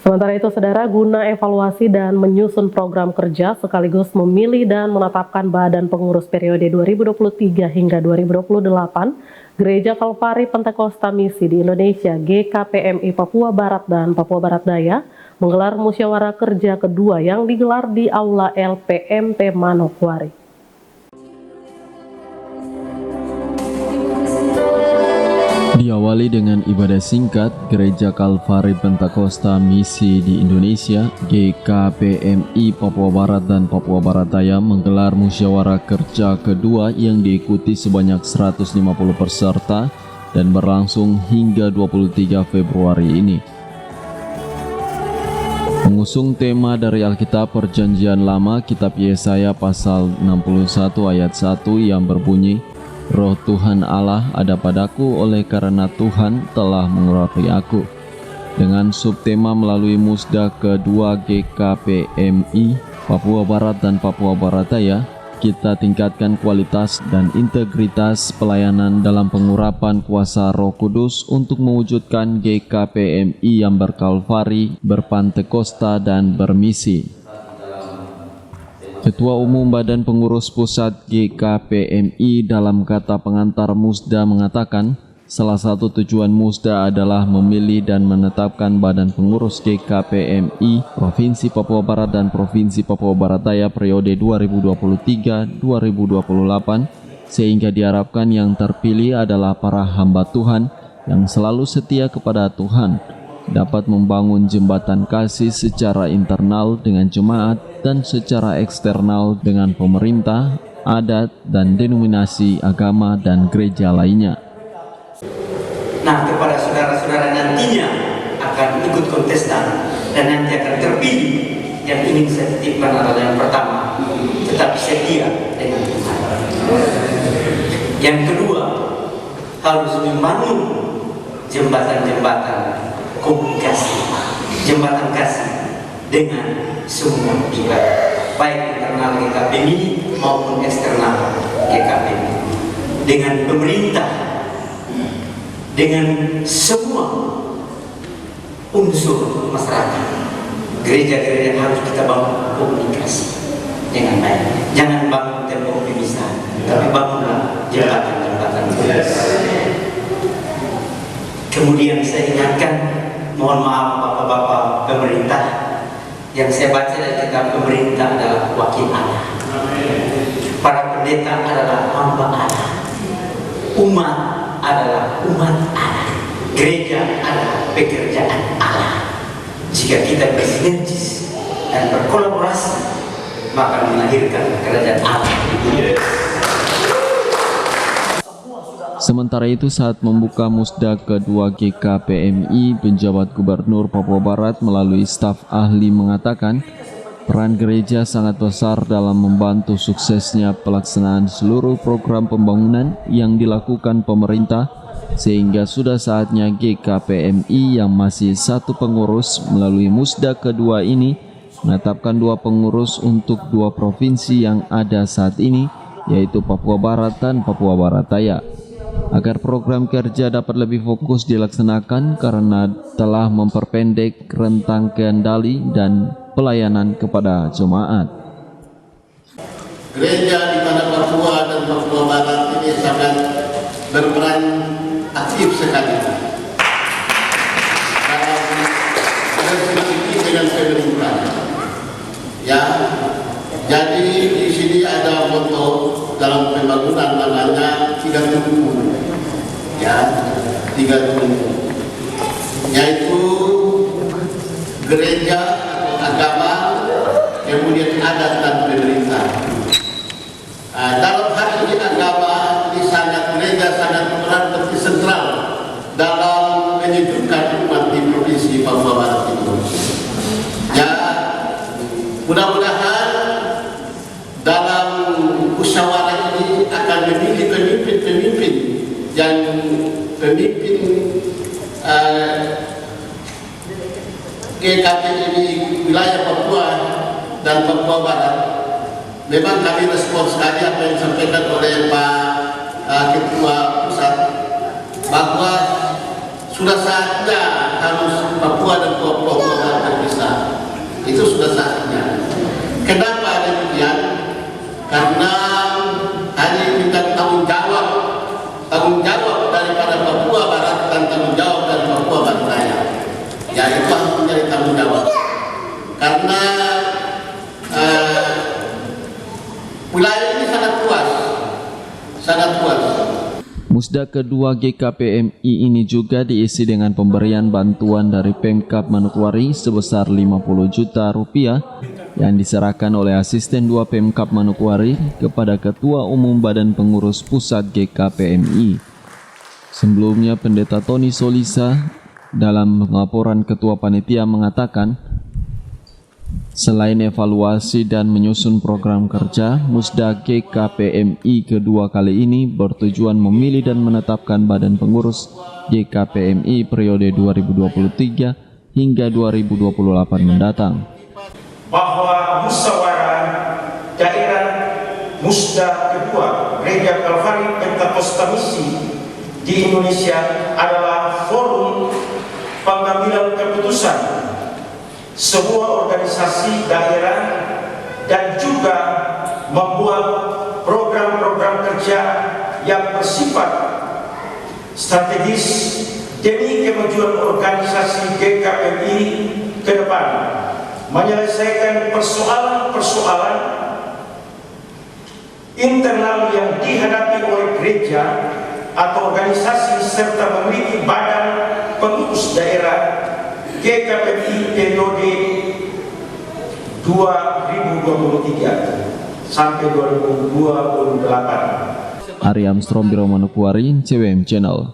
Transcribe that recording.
Sementara itu, saudara, guna evaluasi dan menyusun program kerja sekaligus memilih dan menetapkan badan pengurus periode 2023 hingga 2028, Gereja Kalvari Pentakosta Misi di Indonesia GKPMI Papua Barat dan Papua Barat Daya menggelar musyawarah kerja kedua yang digelar di Aula LPMT Manokwari. Diawali dengan ibadah singkat, Gereja Kalvari Pentakosta Misi di Indonesia GKPMI Papua Barat dan Papua Barat Daya menggelar musyawarah kerja kedua yang diikuti sebanyak 150 peserta dan berlangsung hingga 23 Februari ini. Mengusung tema dari Alkitab Perjanjian Lama, Kitab Yesaya pasal 61 ayat 1 yang berbunyi, Roh Tuhan Allah ada padaku oleh karena Tuhan telah mengurapi aku. Dengan subtema melalui musda kedua GKPMI Papua Barat dan Papua Barat Daya, kita tingkatkan kualitas dan integritas pelayanan dalam pengurapan kuasa Roh Kudus untuk mewujudkan GKPMI yang berkalvari, berpantekosta dan bermisi. Ketua Umum Badan Pengurus Pusat GKPMI dalam kata pengantar Musda mengatakan, salah satu tujuan Musda adalah memilih dan menetapkan Badan Pengurus GKPMI Provinsi Papua Barat dan Provinsi Papua Barat Daya periode 2023-2028, sehingga diharapkan yang terpilih adalah para hamba Tuhan yang selalu setia kepada Tuhan, dapat membangun jembatan kasih secara internal dengan jemaat dan secara eksternal dengan pemerintah, adat, dan denominasi agama dan gereja lainnya. Nah, kepada saudara-saudara nantinya akan ikut kontestan dan nanti akan terpilih, yang ingin saya titipkan adalah yang pertama, tetap setia dengan Tuhan. Yang kedua, harus membangun jembatan-jembatan komunikasi, jembatan kasih dengan semua pihak, baik internal GKPMI maupun eksternal GKPMI, dengan pemerintah, dengan semua unsur masyarakat. Gereja-gereja harus kita bangun komunikasi dengan baik. Jangan bangun tembok pemisahan, tapi bangunlah jembatan-jembatan. Kemudian saya ingatkan, mohon maaf bapak-bapak pemerintah, yang saya baca dari kitab pemerintah adalah wakil Allah. Para pendeta adalah hamba Allah. Umat adalah umat Allah. Gereja adalah pekerjaan Allah. Jika kita bersinergis dan berkolaborasi, maka melahirkan kerajaan Allah di dunia. Sementara itu, saat membuka musda kedua GKPMI, penjabat Gubernur Papua Barat melalui staf ahli mengatakan, peran gereja sangat besar dalam membantu suksesnya pelaksanaan seluruh program pembangunan yang dilakukan pemerintah, sehingga sudah saatnya GKPMI yang masih satu pengurus melalui musda kedua ini menetapkan dua pengurus untuk dua provinsi yang ada saat ini, yaitu Papua Barat dan Papua Barat Daya, agar program kerja dapat lebih fokus dilaksanakan karena telah memperpendek rentang kendali dan pelayanan kepada jemaat. Gereja di tanah Papua dan Papua Barat ini sangat berperan aktif sekali dalam bersinergi dengan pemerintah. Ya, jadi di sini ada moto dalam pembangunan namanya 3 tumpu, ya, 3 tumpu, yaitu gereja, agama, kemudian adat dan pemerintah. Dalam hal ini agama ini gereja sangat berperan penting sentral dalam menyejukkan umat di provinsi Papua Barat itu. Ya, mudah-mudahan dalam musyawarah ini akan memilih pemimpin-pemimpin yang pemimpin GKPMI wilayah Papua dan Papua Barat. Memang kami respons sekali apa yang disampaikan oleh Pak Ketua Pusat, bahwa sudah saatnya harus Papua dan Papua Barat termasuk dari tanggung jawab. Karena wilayah ini sangat luas. Musda kedua GKPMI ini juga diisi dengan pemberian bantuan dari Pemkab Manokwari sebesar 50 juta rupiah yang diserahkan oleh asisten 2 Pemkab Manokwari kepada Ketua Umum Badan Pengurus Pusat GKPMI. Sebelumnya Pendeta Tony Solisa dalam laporan Ketua Panitia mengatakan, selain evaluasi dan menyusun program kerja, Musda GKPMI kedua kali ini bertujuan memilih dan menetapkan badan pengurus GKPMI periode 2023 hingga 2028 mendatang. Bahwa musyawarah daerah Musda kedua Gereja Kalvari Pentakosta Misi di Indonesia adalah forum pengambilan keputusan sebuah organisasi daerah dan juga membuat program-program kerja yang bersifat strategis demi kemajuan organisasi GKPMI ke depan, menyelesaikan persoalan-persoalan internal yang dihadapi oleh gereja atau organisasi serta memiliki badan pengurus daerah GKPMI periode 2023 sampai 2028. Ari Armstrong, Biro Manokwari, CWM Channel.